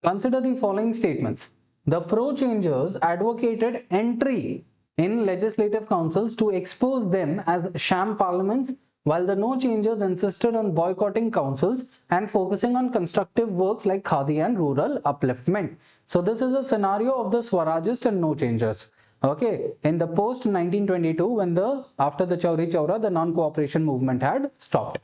Consider the following statements. The pro-changers advocated entry in legislative councils to expose them as sham parliaments, while the no-changers insisted on boycotting councils and focusing on constructive works like Khadi and rural upliftment. So this is a scenario of the Swarajists and no-changers. Okay, in the post 1922, when after the Chauri Chaura, the non-cooperation movement had stopped.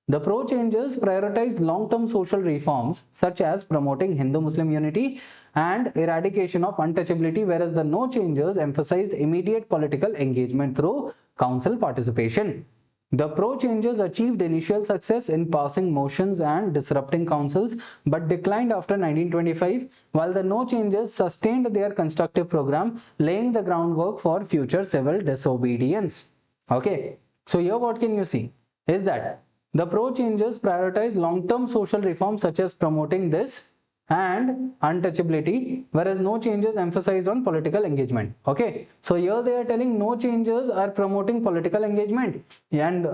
The pro-changers prioritized long-term social reforms such as promoting Hindu-Muslim unity and eradication of untouchability, whereas the no-changers emphasized immediate political engagement through council participation. The pro-changers achieved initial success in passing motions and disrupting councils, but declined after 1925, while the no-changers sustained their constructive program, laying the groundwork for future civil disobedience. Okay, so here what can you see is that the pro-changers prioritized long-term social reforms such as promoting this and untouchability, whereas no-changers emphasized on political engagement. Okay, so here they are telling no-changers are promoting political engagement and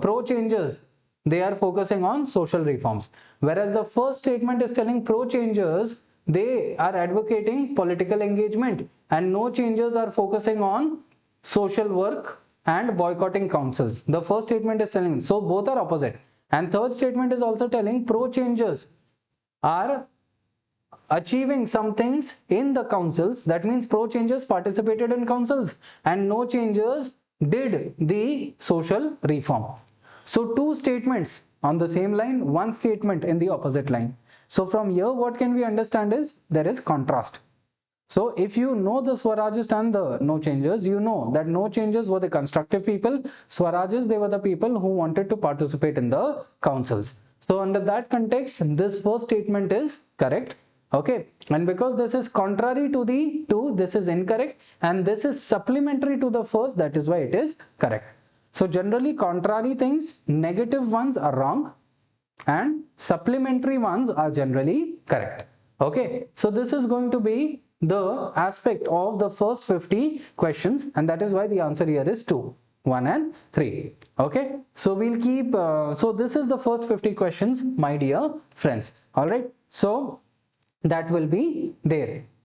pro-changers, they are focusing on social reforms. Whereas the first statement is telling pro-changers, they are advocating political engagement and no-changers are focusing on social work and boycotting councils. The first statement is telling, so both are opposite. And third statement is also telling pro-changers are achieving some things in the councils. That means pro-changers participated in councils and no-changers did the social reform. So two statements on the same line, one statement in the opposite line. So from here what can we understand is there is contrast. So if you know the Swarajists and the no-changers, you know that no-changers were the constructive people, Swarajists, they were the people who wanted to participate in the councils. So under that context, this first statement is correct. Okay, and because this is contrary to the two, this is incorrect, and this is supplementary to the first, that is why it is correct. So generally contrary things, negative ones are wrong and supplementary ones are generally correct. Okay, so this is going to be the aspect of the first 50 questions, and that is why the answer here is 2, 1 and 3. Okay, so we'll keep so this is the first 50 questions, my dear friends. All right, so that will be there.